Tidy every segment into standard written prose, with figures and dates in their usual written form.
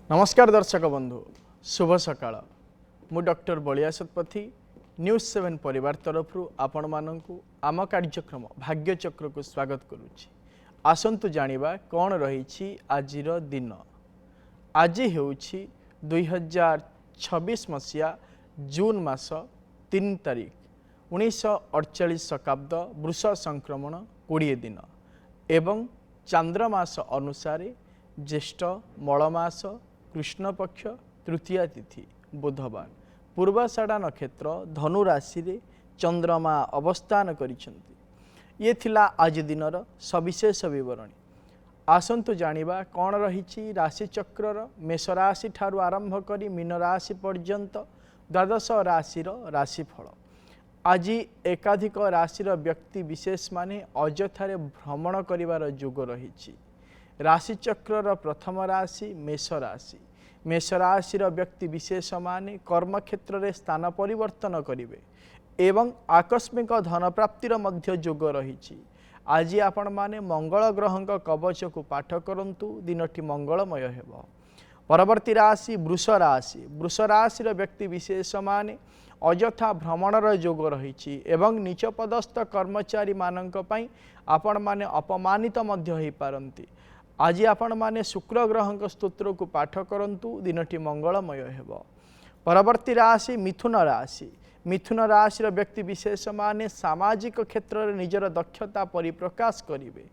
नमस्कार दर्शक बंधु शुभ सकाळ मु डॉक्टर बलिया शतपथी न्यूज 7 परिवार तरफ आपण मानकु आम कार्यक्रम भाग्यचक्र को स्वागत करुच्ची। आसंतु जानिबा कौन रही आजिर दिन। आज हेउछि 2026 मसीहा जून मास 3 तारिख 1948 शकाब्द वृष संक्रमण 20 दिन एवं चांद्रमास अनुसार ज्येष्ठ मलमास कृष्ण पक्ष तृतीया तिथि बुधवार पूर्वाषाढ़ा नक्षत्र धनु राशि रे चंद्रमा अवस्थान करिसेंती। ये थिला आज दिनर सविशेष विवरणी। आसंतु जानिबा कौन रही राशि चक्रर मेष राशि ठारू आरंभ करी मीन राशि पर्यंत द्वादश राशिर राशिफल। आज एकाधिक राशिर व्यक्ति विशेष माने अजथारे भ्रमण करिवार योग रही। राशिचक्र प्रथम राशि मेष राशि। मेष राशि व्यक्ति विशेष माने कर्म क्षेत्र में स्थान परिवर्तन करिवे एवं आकस्मिक धन प्राप्तिर मध्य योग रही। आज आपण माने मंगल ग्रह कवच को पाठ करंतु दिनटी मंगलमय हेब। परवर्ती राशि वृष राशि। वृष राशि व्यक्ति विशेष माने अजथा भ्रमणर योग रही एवं नीच पदस्थ कर्मचारी मानक पई आपण माने अपमानित मध्य होई पारंती। आज आपण माने शुक्र ग्रह स्तोत्र को पाठ करंतु दिनटी मंगलमय हेब। परवर्ती राशि मिथुन राशि। मिथुन राशि व्यक्ति विशेष माने सामाजिक क्षेत्र में निजर दक्षता परिप्रकाश करिवे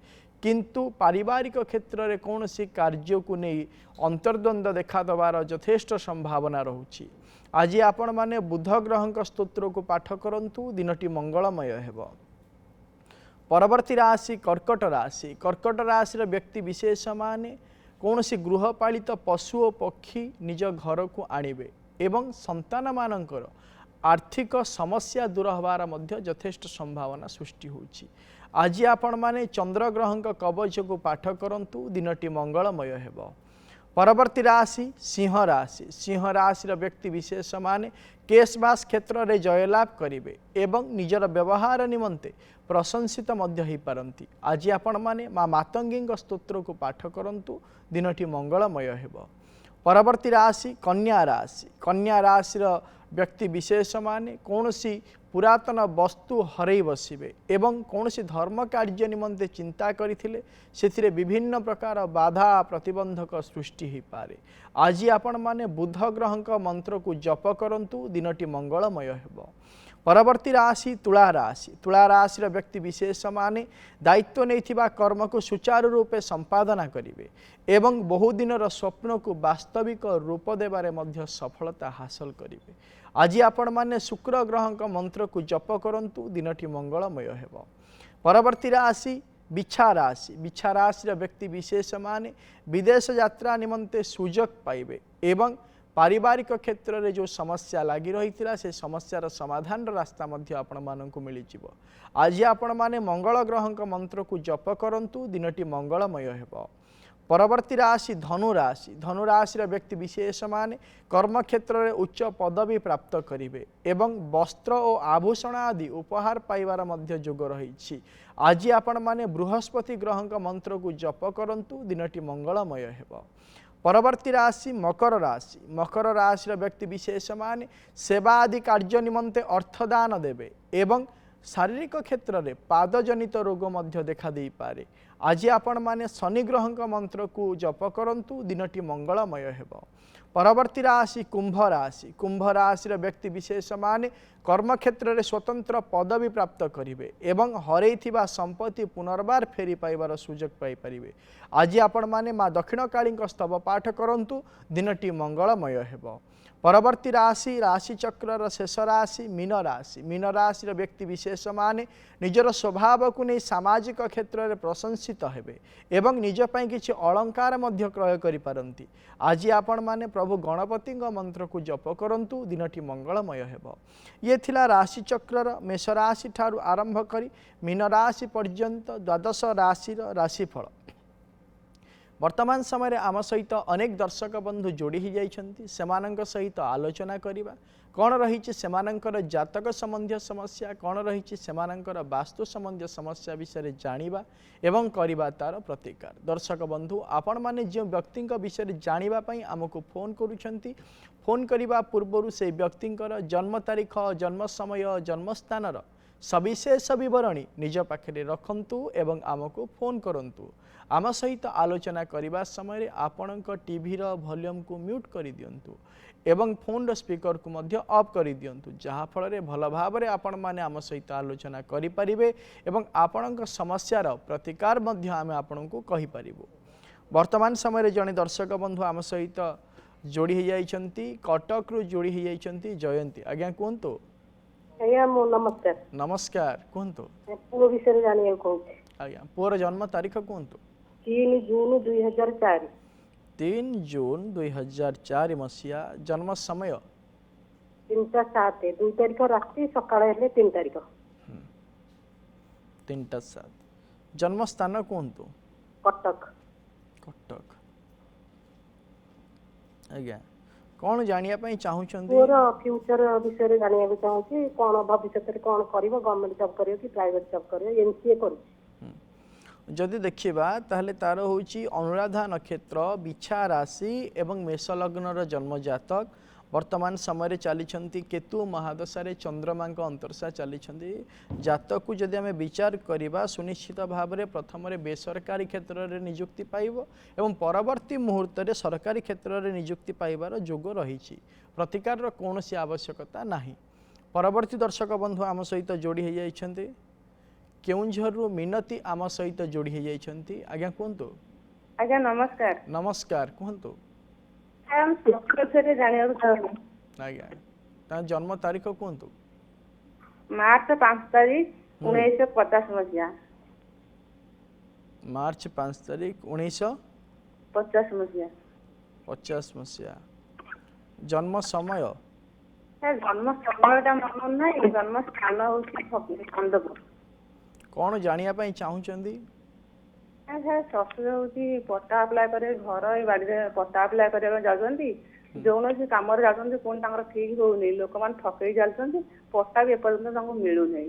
किंतु पारिवारिक क्षेत्र में कौन सी कार्य को नहीं अंतर्द्वंद देखा देवार यथेष्ट संभावना रहुछि। आज आपण माने बुध ग्रह स्तोत्र को पाठ करंतु दिनटी मंगलमय हेब। परवर्ती राशि कर्कट राशि। कर्कट राशि व्यक्ति विशेष माने कौन सी गृहपालित पशु और पक्षी निज घर को आणिबे एवं संतान मानकर आर्थिक समस्या दूर हबार मध्य यथेष्ट संभावना सृष्टि होछि। आज आपण माने चंद्र ग्रह कवच को पाठ करंतु दिनटी मंगलमय हेब। परवर्ती राशि सिंह राशि। सिंह राशि व्यक्ति विशेष माने केशबास क्षेत्र में जयलाभ करिवे एवं निजर व्यवहार निमंते प्रशंसित मध्य होई पारंती। आज आपण माने माँ मातंगी स्तोत्र को पाठ करंतु दिनटी मंगलमय हेब। परवर्ती राशि कन्या राशि। कन्या राशि व्यक्ति विशेष माने कौन सी पुरातन वस्तु हरई बसिबे एवं कौन सी धर्म कार्य निमंते चिंता करथिले सेथिरे विभिन्न प्रकार बाधा प्रतिबंधक सृष्टि हो पारे। आज आपण माने बुध ग्रह मंत्र को जप करंतु दिनटी मंगलमय हेब। परवर्ती राशि तुला राशि। तुला राशि व्यक्ति विशेष माने दायित्व नहीं कर्म को सुचारू रूपे संपादना करिवे एवं बहुदिन स्वप्न को वास्तविक रूप देवारे मध्य सफलता हासिल करिवे। आज आपण माने शुक्र ग्रह मंत्र को जप करंतु दिनटी मंगलमय हेब। परवर्ती राशि बिछा राशि। बिछा राशि व्यक्ति विशेष माने विदेश यात्रा निमंते सुजोग पाइबे एवं पारिवारिक क्षेत्र में जो समस्या लगी रही से समस्यार समाधान रास्ता मध्य आपण मानक मिल जाव। आज आपण माने मंगल ग्रह मंत्र को जप करंतु दिनटी मंगलमय हेब। परवर्ती राशि धनु राशि। धनु राशि व्यक्ति विशेष माने कर्म क्षेत्र में उच्च पदवी प्राप्त करिवे एवं वस्त्र और आभूषण आदि उपहार पाइबार मध्य योग रही। आज आपण माने बृहस्पति ग्रह मंत्र को जप करंतु दिनटी मंगलमय हेब। परवर्ती राशि मकर राशि। मकर राशि व्यक्ति विशेष माने सेवा आदि कार्य निमंते अर्थदान देवे एवं शारीरिक क्षेत्र में पादजनित रोग मध्य देखा दे पारे। आज आपण माने शनि ग्रह मंत्र को जप करंतु दिनटी मंगलमय हेब। परवर्ती राशि कुंभ राशि। कुंभ राशि व्यक्ति विशेष माने कर्म क्षेत्र में स्वतंत्र पदवी प्राप्त करिवे एवं हरैथिबा संपत्ति पुनर्बार फेरी पाइबार सुजोग पाई परिवे। आज आपण माने माँ दक्षिण काली स्तव पाठ करंतु दिनटी मंगलमय हेब। परवर्ती राशि राशिचक्र शेष राशि मीन राशि। मीन राशि व्यक्ति विशेष माने निजर स्वभाव को नहीं सामाजिक क्षेत्र में प्रशंसित हेबे एवं निजपाई किछि अलंकार मध्य क्रय करि पारंती। आज आपण माने प्रभु गणपति मंत्र को जप करंतु दिनटी मंगलमय हेब। ये थिला राशिचक्र मेष राशि ठारू आरंभ करी मीन राशि पर्यंत द्वादश राशि राशिफल। वर्तमान समय आम सहित अनेक दर्शक बंधु जोड़ी ही जाइछन्ति सेमानंक सहित आलोचना करिबा कौन रही सेमानंकर जातक संबंधी समस्या कौन रही सेमानंकर वास्तु संबंधी समस्या विषय जानिबा एवं करिबा तार प्रतिकार। दर्शक बंधु आपण माने जो व्यक्ति विषय जानिबा पई आमको फोन करूछन्ति फोन करिबा पूर्वरु से व्यक्तिंकर जन्म तारीख जन्म समय जन्म स्थानर सविशेष विवरणी निज पाखे रखंतु एवं आमको फोन करंतु। आम सहित आलोचना करने समय आपणक टीवी वॉल्यूम को म्यूट कर दिंतु एवं फोन स्पीकर को मध्य ऑफ कर दिंतु जहाँ फल भल भाव में आपण मैंने आम सहित आलोचना करें एवं आपणक समस्यार प्रतिकार मध्य आम आपण को कहीपर। वर्तमान समय जड़े दर्शक बंधु आम सहित जोड़ी हो जाइछन्ति कटक रु जोड़ी हो जाइछन्ति जयंती आज्ञा कहतु। आज्ञा नमस्कार। नमस्कार कहतु। पुओ विषय जानिया कहूँ आज्ञा पुअर जन्म तारीख कहतु। 3 जून 2004। 3 जून 2004 मसीहा जन्म समय 3:07 2 तारीख राति सकाळ हेले 3 तारीख 3:07 जन्म स्थान कहतु। कटक। कटक आज्ञा कौन जानिया पई चाहुछन्ती मोर फ्यूचर विषय जानिया को चाहूची कोन भविष्य रे कोन करिवो गवर्नमेंट जॉब करियो कि प्राइवेट जॉब करियो एमसीए करू। जदि देखिबा ताहले तार होची अनुराधा नक्षत्र बिछा राशि एवं मेष लग्नर जन्म जातक वर्तमान समय चली केतु महादशा चंद्रमा अंतरसा चली जातक को जदि आम विचार करवा सुनिश्चित भाव में प्रथम बेसरकारी क्षेत्र में निजुक्ति पाइब एवं परवर्ती मुहूर्त में सरकारी क्षेत्र में निजुक्ति पाइबार जोग रही प्रतिकार कौन सी आवश्यकता नहीं। परवर्ती दर्शक बंधु आम सहित जोड़ी हो जाइछन्ति केउंझर मिनती आम सहित जोड़ी हो जाइछन्ति आज्ञा कहतु। आज्ञा नमस्कार। नमस्कार कहतु। आज्ञा जन्म तारीख कहतु। मार्च 5 तारीख 1950 मसीहा। मार्च 5 तारीख 1950 मसीहा। 50 मसीहा जन्म समय जन्म समय मन ना जन्म स्थान होंदपुर। कौन जानिया पई चाहुचंदी शशुर हूँ पट्टा आप्लाय करे घर ये बाड़ी पट्टा आप्लाय करने जाती जो कम जाती पुणी ठीक होनी लोक मैंने ठकई चलते पट्टा भी एपर्तंत मिलूना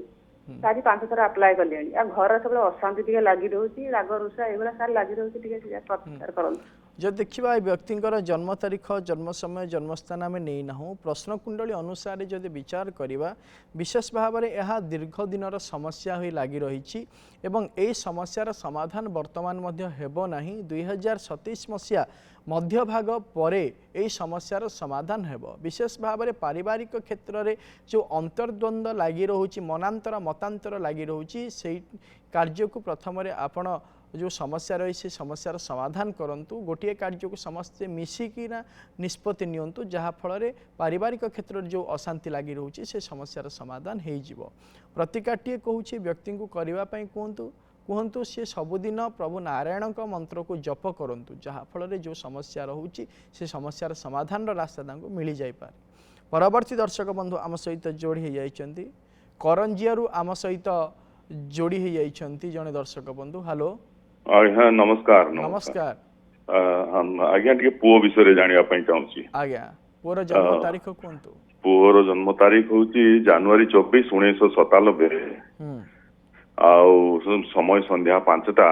4-5 थर आप्लाय कले घर सब अशांति टे लगी रोचे राग रुषा ये सार लगी रोचे प्रतिकार कर। जब देखा व्यक्तिंकर जन्म तारीख जन्म समय जन्मस्थान आम नहीं ना प्रश्न कुंडली अनुसार जब विचार करवा विशेष भाव में यह दीर्घ दिन समस्या हो लगी रही एवं यही समस्यार समाधान वर्तमान हेबो नहीं 2027 मसीहा मध्य भाग पर यही समस्यार समाधान हेबो। विशेष भाव में पारिवारिक क्षेत्र में जो अंतर्द्वंद लगी रोचे मनांतर मतांतर लगी रोचे से कार्य को प्रथम आपण जो समस्या रही से समस्यार समाधान करंतु गोटे कार्य को समस्ते मिसिकिना निष्पत्ति नियंतु जहाँ फल पारिवारिक क्षेत्र में जो अशांति लगी रोचे से समस्यार समाधान हो जिवो। प्रतिकारटीए कहूँ व्यक्ति को करने कहतु कहतु सी सबुदिन प्रभु नारायण मंत्र को जप करंतु जहाँ फल जो समस्या रोचे से समस्यार समाधान रास्ता मिल जापे। परवर्ती दर्शक बंधु आम सहित जोड़ी हो जाइछन्ति करंजियारू आम सहित जोड़ी हो जाइछन्ति जने दर्शक बंधु। हेलो आज्ञा नमस्कार। नमस्कार आज्ञा टे पुओ विषय जानिया चाहूँ। आज्ञा पुअर जन्म तारीख कहतु। पुओर जन्म तारीख हूँ जनवरी 24 1997 आउ समय संध्या 5टा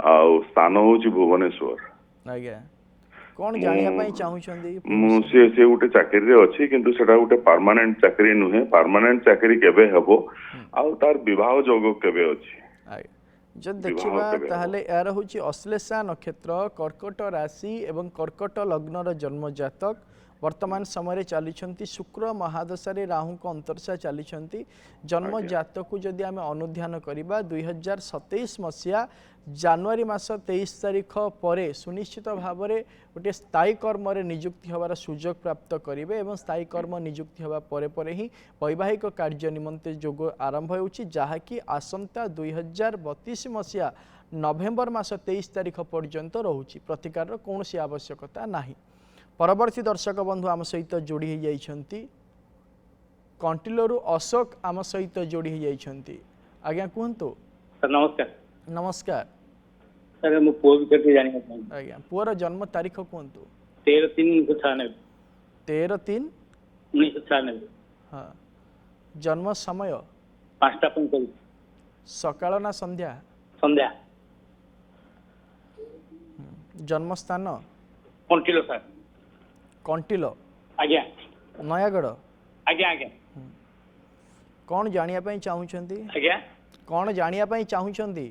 आउ स्थान हूँ भुवनेश्वर। आज्ञा कौन जानिया चाहूछन्ती से गोटे चाकरी रे अछि किंतु सेटा गोटे परमानेंट चाकरी नुहे परमानेंट चाकरी केबे हेबो आउ तार विवाह जोग केबे अछि। जब देखा ताहले यार हूँ अश्लेषा नक्षत्र कर्कट राशि एवं कर्कट लग्नर जन्म जातक वर्तमान समय चली शुक्र महादशा राहु को अंतरसा चली जन्म जातक को जदि आम अनुध्यान करवा 2027 मसीहा जनवरी मास 23 तारीख पर सुनिश्चित भाव में गोटे स्थायी कर्म निजुक्ति होवार सुजोग प्राप्त करेंगे एवं स्थायी कर्म निजुक्ति होगा पर ही वैवाहिक कार्य निमंते जोग आरंभ होउछि जहाँकि आसंता 2032 मसीहा नवेम्बर मास 23 तारीख पर्यंत रोचे प्रतिकार कौन सी आवश्यकता नहीं। परवर्ती दर्शक बंधु आम सहित जोड़ी हो जाइछन्ति कंटिलोरु अशोक आम सहित जोड़ी हो जाइछन्ति आज्ञा कहतु। नमस्कार। नमस्कार ସାର୍ ମୋ ପୁଅ ବିଷୟରେ ଟିକେ ଜାଣିବାକୁ ଚାହୁଁଛି। ଆଜ୍ଞା ପୁଅର ଜନ୍ମ ତାରିଖ କୁହନ୍ତୁ। 13/3/1996। 13/3/1996। ହଁ ଜନ୍ମ ସମୟ 5:45 ସକାଳ ନା ସନ୍ଧ୍ୟା? ସନ୍ଧ୍ୟା। ଜନ୍ମସ୍ଥାନ କଣ୍ଟିଲୋ ସାର୍। କଣ୍ଟିଲ ଆଜ୍ଞା ନୟାଗଡ଼। ଆଜ୍ଞା ଆଜ୍ଞା କ'ଣ ଜାଣିବା ପାଇଁ ଚାହୁଁଛନ୍ତି? ଆଜ୍ଞା କ'ଣ ଜାଣିବା ପାଇଁ ଚାହୁଁଛନ୍ତି?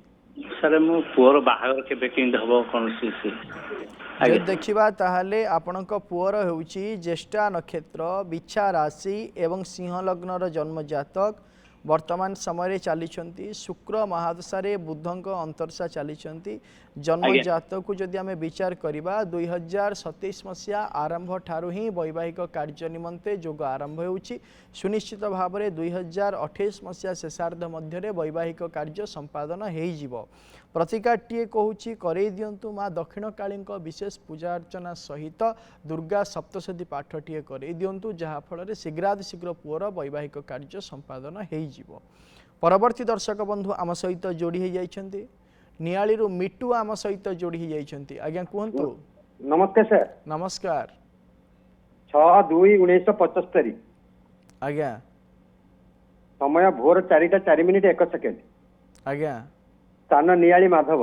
ସାର୍ ମୋ ପୁଅର ବାହାଘର କେବେ କେମିତି ହବ କଣ ଯଦି ଦେଖିବା ତାହେଲେ ଆପଣଙ୍କ ପୁଅର ହେଉଛି ଜ୍ୟେଷ୍ଠା ନକ୍ଷତ୍ର, ବିଛା ରାଶି ଏବଂ ସିଂହ ଲଗ୍ନର ଜନ୍ମ ଜାତକ। ବର୍ତ୍ତମାନ ସମୟରେ ଚାଲିଛନ୍ତି ଶୁକ୍ର ମହାଦଶାରେ ବୁଧଙ୍କ ଅନ୍ତର୍ଶା ଚାଲିଛନ୍ତି। ଜନ୍ମ ଜାତକକୁ ଯଦି ଆମେ ବିଚାର କରିବା 2027 ମସିହା ଆରମ୍ଭ ଠାରୁ ହିଁ ବୈବାହିକ କାର୍ଯ୍ୟ ନିମନ୍ତେ ଯୋଗ ଆରମ୍ଭ ହେଉଛି। ସୁନିଶ୍ଚିତ ଭାବରେ 2028 ମସିହା ଶେଷାର୍ଦ୍ଧ ମଧ୍ୟରେ ବୈବାହିକ କାର୍ଯ୍ୟ ସମ୍ପାଦନ ହୋଇଯିବ। ପ୍ରତିକାରଟିଏ କହୁଛି କରେଇ ଦିଅନ୍ତୁ ମା ଦକ୍ଷିଣକାଳୀଙ୍କ ବିଶେଷ ପୂଜା ଅର୍ଚ୍ଚନା ସହିତ ଦୁର୍ଗା ସପ୍ତଶତୀ ପାଠଟିଏ କରେଇ ଦିଅନ୍ତୁ, ଯାହାଫଳରେ ଶୀଘ୍ରାତିଶୀଘ୍ର ପୁଅର ବୈବାହିକ କାର୍ଯ୍ୟ ସମ୍ପାଦନ ହୋଇଯିବ। ପରବର୍ତ୍ତୀ ଦର୍ଶକ ବନ୍ଧୁ ଆମ ସହିତ ଯୋଡ଼ି ହୋଇଯାଇଛନ୍ତି ନିଆଳିରୁ ମିଟୁ ଆମ ସହିତ ଯୋଡ଼ି ହୋଇଯାଇଛନ୍ତି। ଆଜ୍ଞା କୁହନ୍ତୁ। ନମସ୍କାର ସାର୍। ନମସ୍କାର। 6/2/1975। ଆଜ୍ଞା ସମୟ ଭୋର 4:04:01। ଆଜ୍ଞା ସ୍ଥାନ ନିଆଳି ମାଧବ।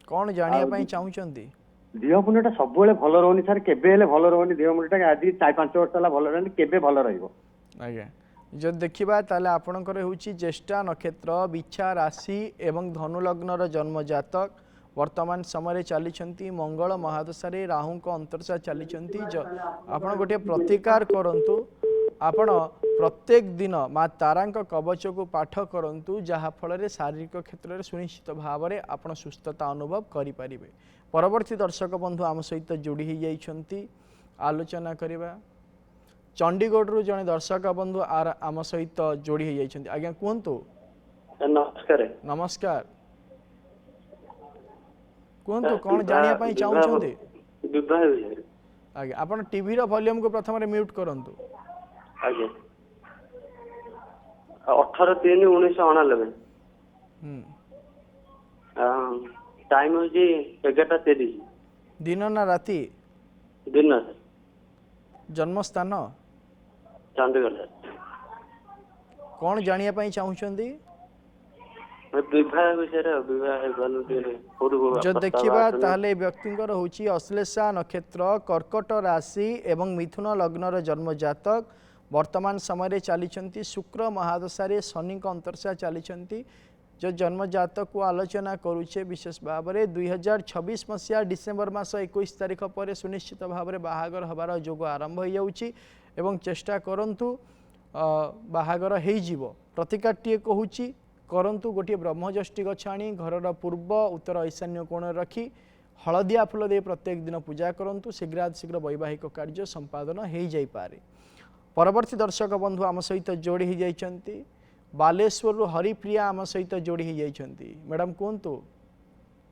କ'ଣ ଜାଣିବା ପାଇଁ ଚାହୁଁଛନ୍ତି? ଦେହ ମୁଣ୍ଡଟା ସବୁବେଳେ ଭଲ ରହୁନି ସାର୍, କେବେ ହେଲେ ଭଲ ରହୁନି। ଦେହ ମୁଣ୍ଡଟା ଆଜି 4-5 ବର୍ଷ ହେଲା ଭଲ ରହୁନି, କେବେ ଭଲ ରହିବ? ଆଜ୍ଞା ଯଦି ଦେଖିବା ତାହେଲେ ଆପଣଙ୍କର ହେଉଛି ଜ୍ୟେଷ୍ଠା ନକ୍ଷତ୍ର, ବିଛା ରାଶି ଏବଂ ଧନୁ ଲଗ୍ନର ଜନ୍ମ ଜାତକ। ବର୍ତ୍ତମାନ ସମୟରେ ଚାଲିଛନ୍ତି ମଙ୍ଗଳ ମହାଦଶାରେ ରାହୁଙ୍କ ଅନ୍ତର୍ଶା ଚାଲିଛନ୍ତି। ଆପଣ ଗୋଟିଏ ପ୍ରତିକାର କରନ୍ତୁ। ଆପଣ ପ୍ରତ୍ୟେକ ଦିନ ମା ତାରାଙ୍କ କବଚକୁ ପାଠ କରନ୍ତୁ, ଯାହାଫଳରେ ଶାରୀରିକ କ୍ଷେତ୍ରରେ ସୁନିଶ୍ଚିତ ଭାବରେ ଆପଣ ସୁସ୍ଥତା ଅନୁଭବ କରିପାରିବେ। ପରବର୍ତ୍ତୀ ଦର୍ଶକ ବନ୍ଧୁ ଆମ ସହିତ ଯୋଡ଼ି ହୋଇଯାଇଛନ୍ତି। ଆଲୋଚନା କରିବା ଚଣ୍ଡିଗଡ଼ରୁ ଜଣେ ଦର୍ଶକ ବନ୍ଧୁ ଆମ ସହିତ ଯୋଡ଼ି ହୋଇଯାଇଛନ୍ତି। ଆଜ୍ଞା କୁହନ୍ତୁ। ନମସ୍କାର। ନମସ୍କାର କୁହନ୍ତୁ କ'ଣ ଜାଣିବା ପାଇଁ ଚାହୁଁଛନ୍ତି? ବିବାହ ବିଷୟରେ। ଆଜ୍ଞା ଆପଣ ଟିଭିର ଭଲ୍ୟୁମକୁ ପ୍ରଥମରେ ମ୍ୟୁଟ୍ କରନ୍ତୁ। ଆଜ୍ଞା 18/3/1999। ଟାଇମ୍ ହେଉଛି 11:30। ଦିନ ନା ରାତି? ଦିନ। ଜନ୍ମସ୍ଥାନ ଚଣ୍ଡିଗଡ଼। କ'ଣ ଜାଣିବା ପାଇଁ ଚାହୁଁଛନ୍ତି? ବିବାହ ବିଷୟରେ। ଯଦି ଦେଖିବା ତାହେଲେ ଏ ବ୍ୟକ୍ତିଙ୍କର ହେଉଛି ଅଶ୍ଲେଷା ନକ୍ଷତ୍ର, କର୍କଟ ରାଶି ଏବଂ ମିଥୁନ ଲଗ୍ନର ଜନ୍ମ ଜାତକ। ବର୍ତ୍ତମାନ ସମୟରେ ଚାଲିଛନ୍ତି ଶୁକ୍ର ମହାଦଶାରେ ଶନିଙ୍କ ଅନ୍ତର୍ଶା ଚାଲିଛନ୍ତି। जो जन्म जातक को आलोचना करुचे विशेष भाव में 2026 मसीहा डिसेम्बर मास 21 तारिख पर सुनिश्चित भाव में बाहागर हबार जोग आरंभ हो जाउची एवं चेष्टा करंतु बाहागर हो प्रतिकारटीए कहूची करंतु गोटे ब्रह्मज्येष्ठी गछ आनी घरर पूर्व उत्तर ईशान्य कोण रखी हलदिया फूल दे प्रत्येक दिन पूजा करंतु शीघ्र वैवाहिक कार्य संपादन हो जाई पारे। परवर्ती दर्शक बंधु आम सहित जोड़ी हो जाइछंती बालेश्वर हरिप्रिया आम सहित जोड़ी हो जाइछंती। मैडम कहतु।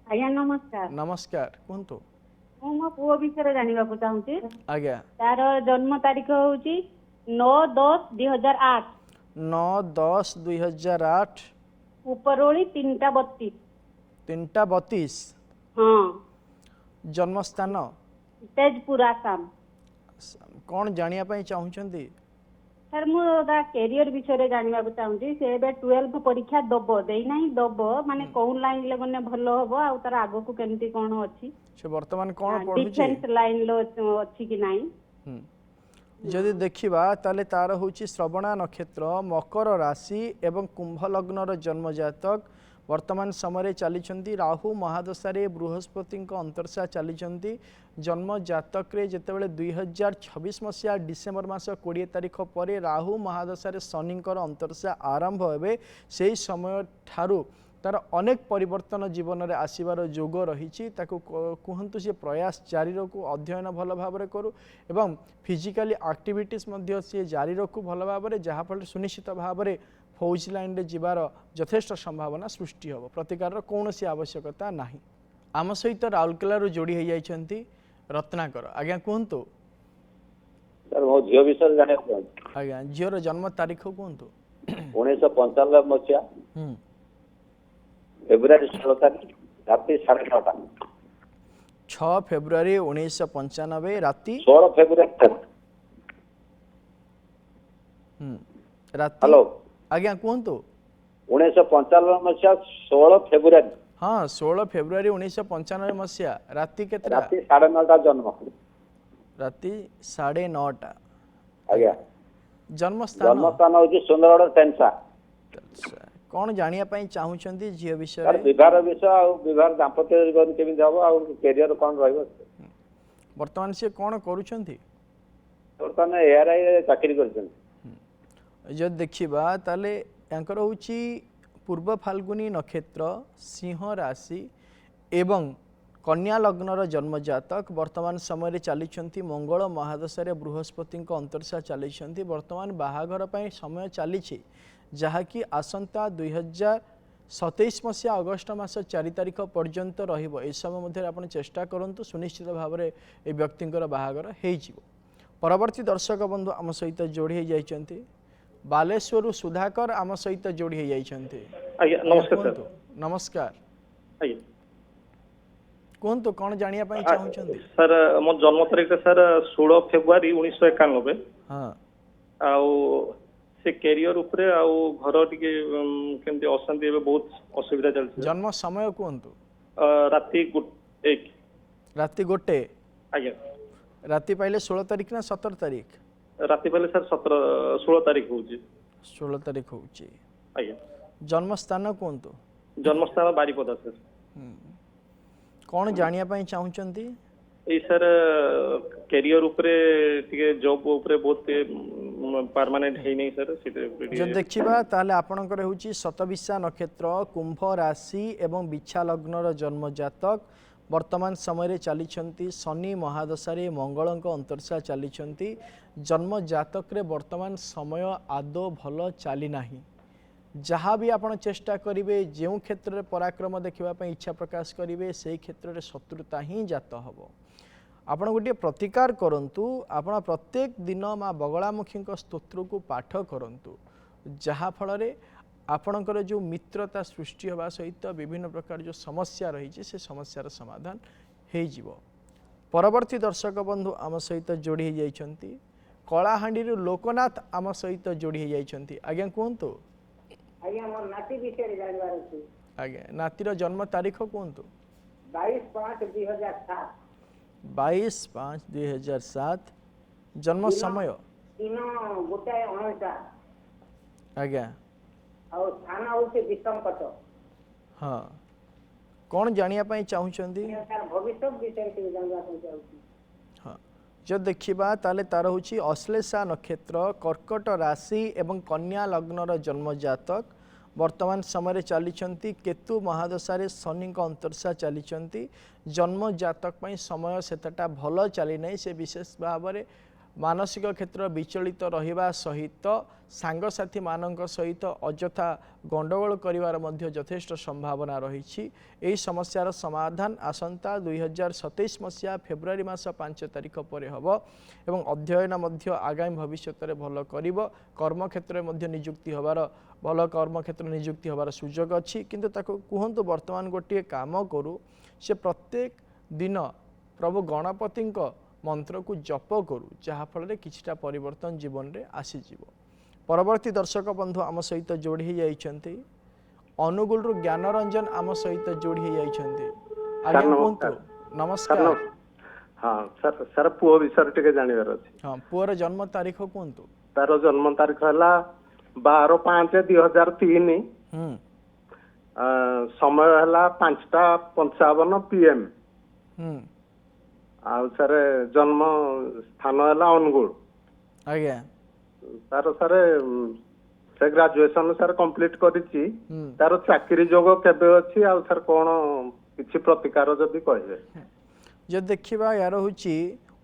आज्ञा नमस्कार। नमस्कार कहतु। मो पुओ विषय जानिबा को चाहूची। आज्ञा तार जन्म तारीख होची 9/10/2008। 9/10/2008 उपरोली 3:32। 3:32। हाँ। जन्म स्थान तेजपुर आसाम। कौन जानिया पाई चाहूचंती? सर मु कैरियर विषय जानिबा को चाहूची। से एबे 12 परीक्षा दबो देई नाही दबो माने कोन लाइन ले गने भलो हबो आ तार आगो को केमती कोन अछि से वर्तमान कोन पढुची डिफेंस लाइन लो अछि कि नाही। जदि देखिबा ताले तार होची श्रवणा नक्षत्र मकर राशि एवं कुंभ लग्नर जन्म जातक। वर्तमान समय चली राहु महादशारे बृहस्पति अंतर्शा चली जन्म जातक जितेबाला 2026 मसीहा डिसेम्बर मास 20 तारिख पर राहु महादशारे शनि अंतर्शा आरंभ हे से समय ठारू तार अनेक परिवर्तन जीवन में आसबार जोग रही कहतु सी प्रयास जारी रखु अध्ययन भल भाव करू एवं फिजिकली एक्टिविटीज सी जारी रखु भल भाव जहाँफल सुनिश्चित भाव में फौज लाइन रे जीवार यथेष्ट संभावना सृष्टि हम प्रतिकार कौन सी आवश्यकता नहीं। आम सहित राउरकेला जोड़ी हो जाइछंती रत्नाकर। आज्ञा कहतु। सर मो झियो विषय जाने आज्ञा झियोर जन्म तारीख कहतु। 1995 मसीहा फेब्रुआरी 16 तारीख ରାତି 9:30 6 ଫେବୃଆରୀ 1995 ରାତି 16 ଫେବୃଆରୀ ରାତି ହ୍ୟାଲୋ ଆଜ୍ଞା କୁହନ୍ତୁ 1995 ମସିହା 16 ଫେବୃଆରୀ ହଁ 16 ଫେବୃଆରୀ 1995 ମସିହା ରାତି କେତେଟା ରାତି 9:30 ଜନ୍ମ ରାତି 9:30 ଆଜ୍ଞା ଜନ୍ମସ୍ଥାନ ଜନ୍ମସ୍ଥାନ ହଉଛି ସୁନ୍ଦରଗଡ଼ ଟେନ୍ସା କଣ ଜାଣିବା ପାଇଁ ଚାହୁଁଛନ୍ତି ଝିଅ ତାର ବିଷୟରେ ବିବାହ ବିଷୟ ଆଉ ବିବାହ ଦାମ୍ପତ୍ୟ ଜୀବନ କେମିତି ହବ ଆଉ କ୍ୟାରିୟର କଣ ରହିବ ବର୍ତ୍ତମାନ ସେ କଣ କରୁଛନ୍ତି ବର୍ତ୍ତମାନ ARI ରେ ଚାକିରି କରିଛନ୍ତି ଯଦି ଦେଖିବା ତାହେଲେ ତାଙ୍କର ହେଉଛି ପୂର୍ବ ଫାଲ୍ଗୁନୀ ନକ୍ଷତ୍ର ସିଂହ ରାଶି ଏବଂ କନ୍ୟା ଲଗ୍ନର ଜନ୍ମଜାତକ ବର୍ତ୍ତମାନ ସମୟରେ ଚାଲିଛନ୍ତି ମଙ୍ଗଳ ମହାଦଶାରେ ବୃହସ୍ପତିଙ୍କ ଅନ୍ତର୍ଶା ଚାଲିଛନ୍ତି ବର୍ତ୍ତମାନ ବାହାଘର ପାଇଁ ସମୟ ଚାଲିଛି ଯାହାକି ଆସନ୍ତା 2027 ମସିହା ଅଗଷ୍ଟ ମାସ 4 ତାରିଖ ପର୍ଯ୍ୟନ୍ତ ରହିବ ଏ ସମୟ ମଧ୍ୟରେ ଆପଣ ଚେଷ୍ଟା କରନ୍ତୁ ସୁନିଶ୍ଚିତ ଭାବରେ ଏ ବ୍ୟକ୍ତିଙ୍କର ବାହାଘର ହେଇଯିବ ପରବର୍ତ୍ତୀ ଦର୍ଶକ ବନ୍ଧୁ ଆମ ସହିତ ଯୋଡ଼ି ହୋଇଯାଇଛନ୍ତି ବାଲେଶ୍ୱରରୁ ସୁଧାକର ଆମ ସହିତ ଯୋଡ଼ି ହୋଇଯାଇଛନ୍ତି ଆଜ୍ଞା ନମସ୍କାର କୁହନ୍ତୁ ନମସ୍କାର ଆଜ୍ଞା କୁହନ୍ତୁ କ'ଣ ଜାଣିବା ପାଇଁ ଚାହୁଁଛନ୍ତି ସାର୍ ମୋ ଜନ୍ମ ତାରିଖ ସାର୍ 16 ଫେବୃଆରୀ 1991 ହଁ ଆଉ ସେ କ୍ୟାରିୟର ଉପରେ ଆଉ ଘର ଟିକେ କେମିତି ଅଶାନ୍ତି ଏବେ ବହୁତ ଅସୁବିଧା ଚାଲିଛି ଜନ୍ମ ସମୟ କୁହନ୍ତୁ ରାତି 1 ରାତି 1 ଆଜ୍ଞା ରାତି ପାଇଲେ 16 ତାରିଖ ନା 17 ତାରିଖ ରାତି ପାଇଲେ ସାର୍ 16 ତାରିଖ ହଉଛି 16 ତାରିଖ ହେଉଛି ଆଜ୍ଞା ଜନ୍ମସ୍ଥାନ କୁହନ୍ତୁ ଜନ୍ମସ୍ଥାନ ବାରିପଦା ସାର୍ କ'ଣ ଜାଣିବା ପାଇଁ ଚାହୁଁଛନ୍ତି ଏଇ ସାର୍ କ୍ୟାରିୟର ଉପରେ ଟିକେ ଜବ୍ ଉପରେ ବହୁତ ପାର୍ମାନେଣ୍ଟ ହେଇନାହିଁ ସାର୍ ଯଦି ଦେଖିବା ତାହେଲେ ଆପଣଙ୍କର ହେଉଛି ଶତବିଶା ନକ୍ଷତ୍ର କୁମ୍ଭ ରାଶି ଏବଂ ବିଛା ଲଗ୍ନର ଜନ୍ମଜାତକ ବର୍ତ୍ତମାନ ସମୟରେ ଚାଲିଛନ୍ତି ଶନି ମହାଦଶାରେ ମଙ୍ଗଳଙ୍କ ଅନ୍ତର୍ଶା ଚାଲିଛନ୍ତି ଜନ୍ମଜାତକରେ ବର୍ତ୍ତମାନ ସମୟ ଆଦୌ ଭଲ ଚାଲିନାହିଁ ଯାହା ବି ଆପଣ ଚେଷ୍ଟା କରିବେ ଯେଉଁ କ୍ଷେତ୍ରରେ ପରାକ୍ରମ ଦେଖିବା ପାଇଁ ଇଚ୍ଛା ପ୍ରକାଶ କରିବେ ସେହି କ୍ଷେତ୍ରରେ ଶତ୍ରୁତା ହିଁ ଜାତ ହେବ ଆପଣ ଗୋଟିଏ ପ୍ରତିକାର କରନ୍ତୁ ଆପଣ ପ୍ରତ୍ୟେକ ଦିନ ମା ବଗଳାମୁଖୀଙ୍କ ସ୍ତୋତ୍ରକୁ ପାଠ କରନ୍ତୁ ଯାହାଫଳରେ ଆପଣଙ୍କର ଯେଉଁ ମିତ୍ରତା ସୃଷ୍ଟି ହେବା ସହିତ ବିଭିନ୍ନ ପ୍ରକାର ଯେଉଁ ସମସ୍ୟା ରହିଛି ସେ ସମସ୍ୟାର ସମାଧାନ ହେଇଯିବ ପରବର୍ତ୍ତୀ ଦର୍ଶକ ବନ୍ଧୁ ଆମ ସହିତ ଯୋଡ଼ି ହୋଇଯାଇଛନ୍ତି କଳାହାଣ୍ଡିରୁ ଲୋକନାଥ ଆମ ସହିତ ଯୋଡ଼ି ହୋଇଯାଇଛନ୍ତି ଆଜ୍ଞା କୁହନ୍ତୁ ଆଜ୍ଞା ମୋର ନାତି ବିଷୟରେ ଜାଣିବାର ଅଛି ଆଜ୍ଞା ନାତିର ଜନ୍ମ ତାରିଖ କୁହନ୍ତୁ 22/5/2007 22/5/2007 ଜନ୍ମ ସମୟ ଦିନ 1:19 ଆଜ୍ଞା ଆଉ ସ୍ଥାନ ହେଉଛି ବିଷମକଟ ହଁ କ'ଣ ଜାଣିବା ପାଇଁ ଚାହୁଁଛନ୍ତି ତାର ଭବିଷ୍ୟତ ବିଷୟରେ ଟିକେ ଜାଣିବା ପାଇଁ ଚାହୁଁଛି ହଁ ଯଦି ଦେଖିବା ତାହେଲେ ତାର ହେଉଛି ଅଶ୍ଲେଷା ନକ୍ଷତ୍ର କର୍କଟ ରାଶି ଏବଂ କନ୍ୟା ଲଗ୍ନର ଜନ୍ମଜାତକ ବର୍ତ୍ତମାନ ସମୟରେ ଚାଲିଛନ୍ତି କେତୁ ମହାଦଶାରେ ଶନିଙ୍କ ଅନ୍ତର୍ଶା ଚାଲିଛନ୍ତି ଜନ୍ମଜାତକ ପାଇଁ ସମୟ ସେତେଟା ଭଲ ଚାଲିନାହିଁ ସେ ବିଶେଷ ଭାବରେ ମାନସିକ କ୍ଷେତ୍ର ବିଚଳିତ ରହିବା ସହିତ ସାଙ୍ଗସାଥୀମାନଙ୍କ ସହିତ ଅଯଥା ଗଣ୍ଡଗୋଳ କରିବାର ମଧ୍ୟ ଯଥେଷ୍ଟ ସମ୍ଭାବନା ରହିଛି ଏହି ସମସ୍ୟାର ସମାଧାନ ଆସନ୍ତା 2027 ମସିହା ଫେବୃଆରୀ ମାସ 5 ତାରିଖ ପରେ ହେବ ଏବଂ ଅଧ୍ୟୟନ ମଧ୍ୟ ଆଗାମୀ ଭବିଷ୍ୟତରେ ଭଲ କରିବ କର୍ମକ୍ଷେତ୍ରରେ ମଧ୍ୟ ନିଯୁକ୍ତି ହେବାର ଭଲ କର୍ମକ୍ଷେତ୍ର ନିଯୁକ୍ତି ହେବାର ସୁଯୋଗ ଅଛି କିନ୍ତୁ ତାକୁ କୁହନ୍ତୁ ବର୍ତ୍ତମାନ ଗୋଟିଏ କାମ କରୁ ସେ ପ୍ରତ୍ୟେକ ଦିନ ପ୍ରଭୁ ଗଣପତିଙ୍କ ମନ୍ତ୍ରକୁ ଜପ କରୁ ଯାହାଫଳରେ କିଛିଟା ପରିବର୍ତ୍ତନ ଜୀବନରେ ଆସିଯିବ ପରବର୍ତ୍ତୀ ଦର୍ଶକ ବନ୍ଧୁ ଆମ ସହିତ ଯୋଡ଼ି ହୋଇଯାଇଛନ୍ତି ଅନୁଗୁଳରୁ ଜ୍ଞାନରଞ୍ଜନ ଆମ ସହିତ ଯୋଡ଼ି ହୋଇଯାଇଛନ୍ତି ଆଜ୍ଞା କୁହନ୍ତୁ ନମସ୍କାର ହଁ ସାର୍ ପୁଅ ବିଷୟରେ ଟିକେ ଜାଣିବାର ଅଛି ହଁ ପୁଅର ଜନ୍ମ ତାରିଖ କୁହନ୍ତୁ ତାର ଜନ୍ମ ତାରିଖ ହେଲା 12/5/2003 ସମୟ ହେଲା 5:55 PM ଆଉ ସାର୍ ଜନ୍ମ ସ୍ଥାନ ହେଲା ଅନୁଗୁଳ ଆଜ୍ଞା ତାର ସାର୍ ସେ ଗ୍ରାଜୁଏସନ ସାର୍ କମ୍ପ୍ଲିଟ କରିଛି ତାର ଚାକିରି ଯୋଗ କେବେ ଅଛି ଆଉ ସାର୍ କ'ଣ କିଛି ପ୍ରତିକାର ଯଦି କହିବେ ଯଦି ଦେଖିବା ୟାର ହେଉଛି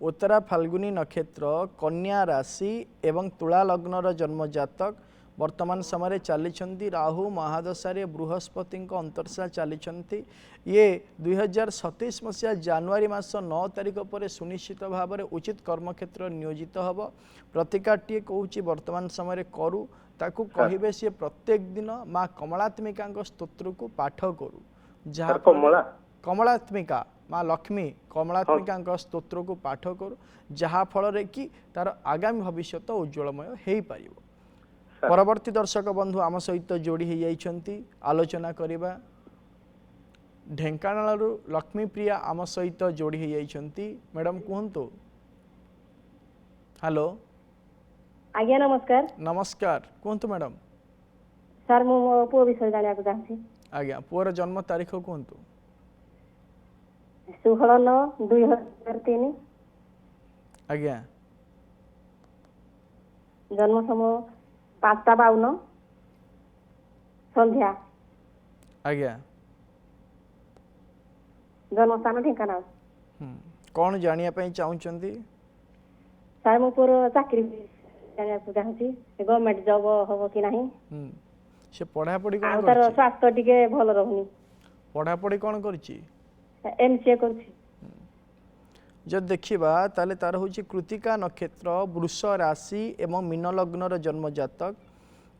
ଉତ୍ତରା ଫାଲ୍ଗୁନୀ ନକ୍ଷତ୍ର କନ୍ୟା ରାଶି ଏବଂ ତୁଳା ଲଗ୍ନର ଜନ୍ମଜାତକ ବର୍ତ୍ତମାନ ସମୟରେ ଚାଲିଛନ୍ତି ରାହୁ ମହାଦଶାରେ ବୃହସ୍ପତିଙ୍କ ଅନ୍ତର୍ଶା ଚାଲିଛନ୍ତି ଇଏ 2027 ମସିହା ଜାନୁଆରୀ ମାସ 9 ତାରିଖ ପରେ ସୁନିଶ୍ଚିତ ଭାବରେ ଉଚିତ କର୍ମକ୍ଷେତ୍ର ନିୟୋଜିତ ହେବ ପ୍ରତିକାରଟିଏ କହୁଛି ବର୍ତ୍ତମାନ ସମୟରେ କରୁ ତାକୁ କହିବେ ସିଏ ପ୍ରତ୍ୟେକ ଦିନ ମା କମଳାତ୍ମିକାଙ୍କ ସ୍ତୋତ୍ରକୁ ପାଠ କରୁ सर कमला कमलात्मिका माँ लक्ष्मी कमलात्मिका स्तोत्र को पाठ करू जहा फल कि तार आगामी भविष्य उज्जवलमय हो पार। परवर्ती दर्शक बंधु आम सहित जोड़ी हो जाइछंती आलोचना करिबा। ढेंकानालरू लक्ष्मी प्रिया आम सहित जोड़ी हो जाइछंती। मैडम कहंतु। हेलो आज्ञा नमस्कार। नमस्कार कहंतु मैडम। सर मो पुओ विषय जानिया को चाहछि। आज्ञा पुओर जन्म तारीख कहंतु। 16/9/2003। आज्ञा जन्म समय 5:52 संध्या। आज्ञा जन्म स्थान ढेंकानाल। कौन जानिया पई चाहुचंती। सर मो पुओर चाकरी जानिया को चाहछि गवर्नमेंट जॉब होबो कि नाही। से पढ़ा पढ़ी आ कोन तार करछि। स्वास्थ्य टिके भल रहउनी। पढ़ा पढ़ी कोन करछि। एमसीए करछि। जब देखिबा ताले तार होची कृतिका नक्षत्र वृष राशि एवं मीन लग्नर जन्म जातक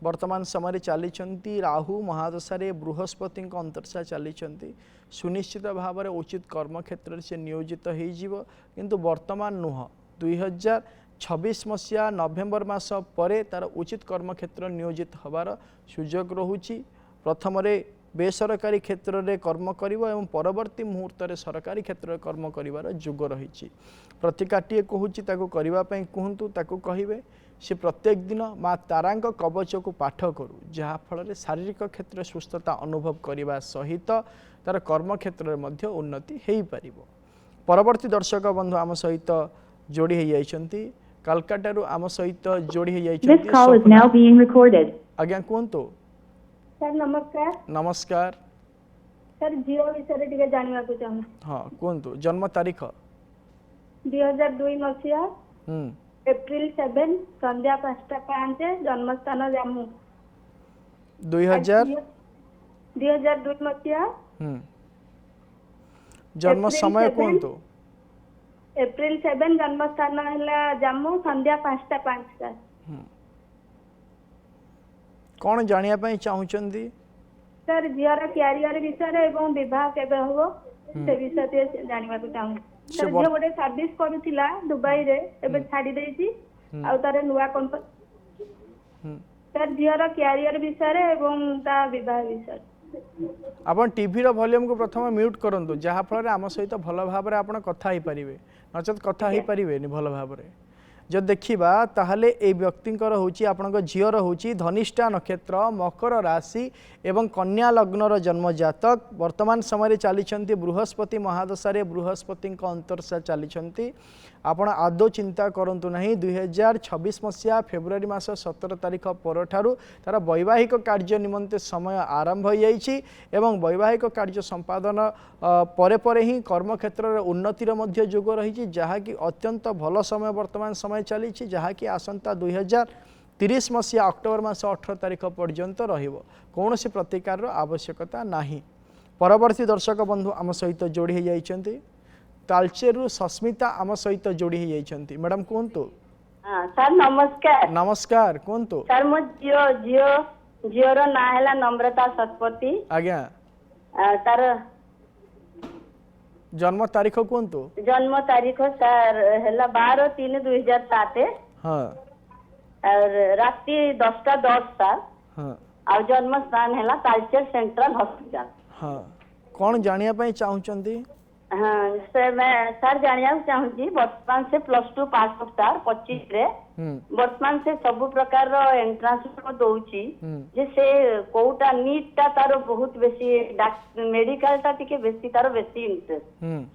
वर्तमान समय चली राहु महादशा बृहस्पति अंतर्शा चली सुनिश्चित भाव में उचित कर्म क्षेत्र से नियोजित हो किंतु वर्तमान नुह 2026 मसीहा नवेम्बर मास पर तार उचित कर्म क्षेत्र नियोजित हबार सुजोग रहुची। प्रथम बेसरकारी क्षेत्र में कर्म करिवो एवं परवर्ती मुहूर्त में सरकारी क्षेत्र में कर्म करिवार जोग रही। प्रतिकाटिए कहूँ ताकू करने कहतु ताकू कहे से प्रत्येक दिन माँ तारांक कवच को पाठ करू जहाँफल शारीरिक क्षेत्र सुस्थता अनुभव करने सहित तार कर्म क्षेत्र में उन्नति हो पार। परवर्ती दर्शक बंधु आम सहित जोड़ी हो जाइछंती। कलकाता आम सहित जोड़ी हो जाइछंती। आज्ञा कहतु। सर नमस्कार। नमस्कार। सर झियो विषय टिके जानिया को चाहू। हाँ कहतु जन्म तारीख 2002 मसीहा एप्रिल 7 संध्या 5:05 जन्म स्थान जामु। 2002 मसीहा जन्म समय कहतु। एप्रिल 7 जन्म स्थान है जामु संध्या 5:05 सर। कौन जानिया पई चाहुचंदी। सर झियर कैरियर विषय एवं विवाह केबे होबो से विषय जानिबा को चाहू। सर झियो गोटे सर्विस करूथिला दुबई रे एबे छाडी देछि आ तारे नुवा सर झियर कैरियर विषय एवं ता विवाह विषय। आपण टीवी रो वॉल्यूम को प्रथम म्यूट करंतु जहा फल आम सहित भल भाव में आपण कथा ही परिबे नचत कथा ही परिबे नि भल भाव में। जब देखिबा ताहले ए व्यक्तिंकर होची आपनक झियर होची धनिष्ठा नक्षत्र मकर राशि एवं कन्या लग्नर जन्म जातक वर्तमान समय चली बृहस्पति महादशा बृहस्पति अंतर्शा चली आपण आदौ चिंता करंतु नहीं। 2026 मसीहा फेब्रुआरी मास 17 तारिख पर तार वैवाहिक कार्य निमंते समय आरंभ हो जाइछि एवं वैवाहिक कार्य संपादन परे परे ही कर्म क्षेत्र में उन्नतिर मध्य जोग रही जहाँकि अत्यंत भल समय वर्तमान समय चली जहाँकि आसंता 2030 मसीहा अक्टोबर मास 18 तारिख पर्यंत रहिबो कौन सी प्रतिकार आवश्यकता नहीं। परवर्ती दर्शक बंधु आम सहित जोड़ी हो जाइछंती। तालचेरु सस्मिता आम सहित जोड़ी हो जाइछंती। मैडम कहतु। सर नमस्कार। नमस्कार कहतु। सर मो जियो रो ना हैला नम्रता शतपथी। आज्ञा तार जन्म तारीख कहतु। जन्म तारीख सर हैला 12/3/2007। हाँ और राति 10:10 सर। हाँ और जन्म स्थान हैला तालचेर सेंट्रल हॉस्पिटल। हाँ कौन जानिया पई चाहुचंती। हाँ सर मैं सर जानिया चाहूँगी वर्तमान से +2 पास सर 25 रे वर्तमान से सब प्रकार रो एंट्रांस दउची जे से कोउटा नीट ता तारो बहुत बेसी मेडिकल ता टिके बेसी तारो बेसी इंटरेस्ट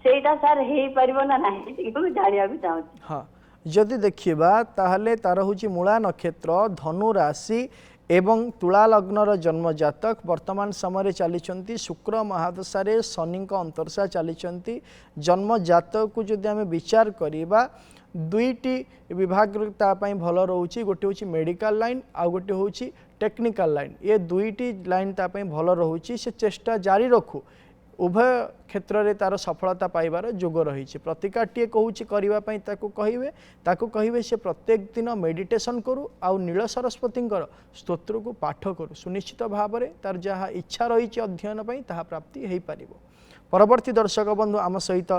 सेटा सर हेई परिबो ना नाही टिके मैं जानिया भी चाहूँगी। हाँ जदि देखिबा ताहले तार होची मूला नक्षत्र धनु राशि एवं तुला लग्नर जन्म जातक वर्तमान समय चली शुक्र महादशा शनि अंतर्शा चली जन्म जातक को जदि आम विचार करवा दुईटी विभाग भल रोचे गोटे हूँ मेडिकल लाइन आउ गोटे हूँ टेक्निकल लाइन ये दुईटी लाइन भल रोचे से चेष्टा जारी रखू उभय क्षेत्र में तार सफलता पाइबार जोग रही प्रतिकारटीए कहूँ करने कहे से प्रत्येक दिन मेडिटेशन करू आउ नील सरस्वती स्तोत्र को पाठ करू सुनिश्चित भाव में तार जहाँ इच्छा रही अध्ययन पर ताहा प्राप्ति हो पार। परवर्ती दर्शक बंधु आम सहित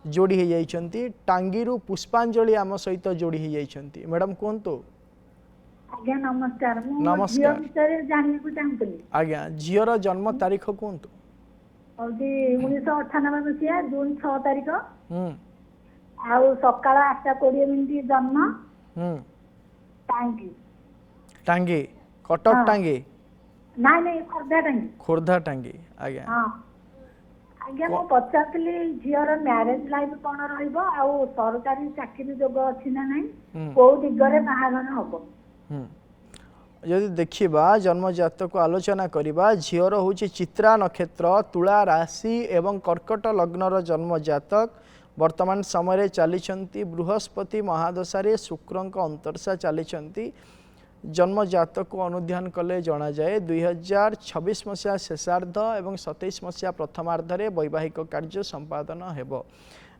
जोड़ी हो जाइछंती टांगीरू पुष्पांजलि आम सहित जोड़ी हो जाइछंती। मैडम कहतु। आज्ञा नमस्कार। नमस्कार। आज्ञा झीर जन्म तारीख कहतु। 1998 मसीहा जून 6 तारीख आउ सकाळ 8:20 जन्म टांगी टांगी कटक टांगी नहीं खोर्धा टांगी खोर्धा टांगी। आज्ञा हाँ आज्ञा मु पचारली झीर मैरेज लाइफ कौन रहिबो आउ सरकारी चाकरी जोग अछि ना नहीं को दिगरे बाहागर हबो। यदि देखिबा जन्म जातक को आलोचना करिबा झीर होची चित्रा नक्षत्र तुला राशि एवं कर्कट लग्नर जन्म जातक वर्तमान समय चली बृहस्पति महादशा शुक्रंक अंतर्शा चली जन्म जातक को अनुध्यान कले जना जाए 2026 मसीहा शेषार्ध एवं 27 मसीहा प्रथमार्धरे वैवाहिक कार्य संपादन हेबो।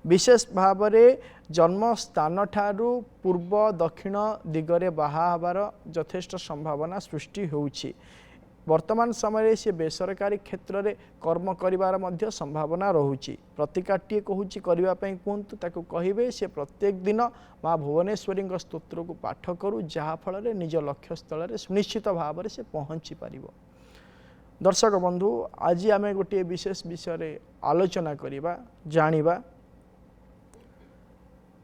विशेष भाव में जन्म स्थान ठारू पूर्व दक्षिण दिगरे बाहा हबार यथेष्ट संभावना सृष्टि होउछि। वर्तमान समय से बेसरकारी क्षेत्र में कर्म करिवार मध्य संभावना रहुछि। प्रतिकारटीए कहूँ करने कहतु ताकू कहे से प्रत्येक दिन माँ भुवनेश्वरी स्तोत्र को पाठ करू जहाँ फल निज लक्ष्य स्थल में सुनिश्चित भाव में से पहुँची पार। दर्शक बंधु आज आम गोटे विशेष विषय आलोचना करवा जानिबा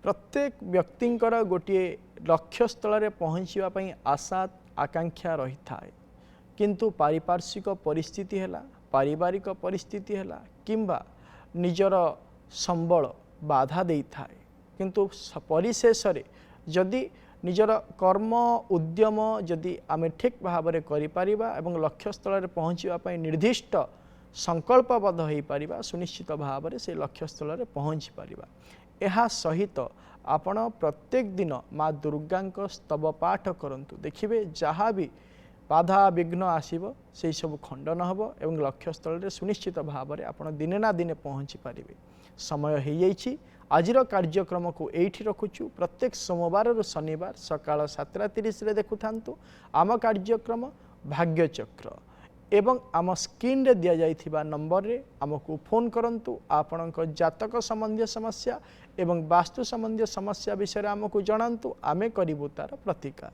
प्रत्येक व्यक्तिंकर गोटे लक्ष्य स्थल में पहुँचापी आशा आकांक्षा रही थाए किंतु पारिपार्श्विक परिस्थिति है पारिवारिक परिस्थिति है किंबा निजर संबल बाधा दे थाए किंतु परिशेष जदि निजर कर्म उद्यम जदि आम ठीक भाव में करिपारिबा एवं लक्ष्य स्थल में पहुँचापी निर्दिष्ट संकल्पबद्ध हो पारिबा सुनिश्चित भाव में से लक्ष्य स्थल में पहुँची पारिबा। एहा सहित आपण प्रत्येक दिन माँ दुर्गा स्तव पाठ करंतु देखिबे जहाँ भी बाधा विघ्न आसीबो से सब खंडन हबो एवं लक्ष्य स्थल में सुनिश्चित भाव में आपण दिने ना दिने पहुँची पारिबे। समय हो जाइछि आजिर कार्यक्रम को एठी रखुछु। प्रत्येक सोमवार रु शनिवार सकाळ 7:30 रे देखुथांतु आम कार्यक्रम भाग्यचक्र एवं आम स्क्रीन रे दिया जाइथिबा नंबर रे आमको फोन करंतु आपणक जातक संबंधी समस्या एवं वास्तु संबंधी समस्या विषय आमको जणांतु आमे करिबु तार प्रतिकार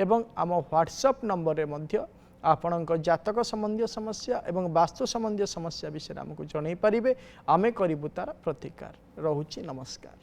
एवं आम व्हाट्सएप नंबर रे मध्य आपणक जातक संबंधी समस्या एवं वास्तु संबंधी समस्या विषय आमको जणाई पारिबे आमे करिबु तार प्रतिकार। रहुछि नमस्कार।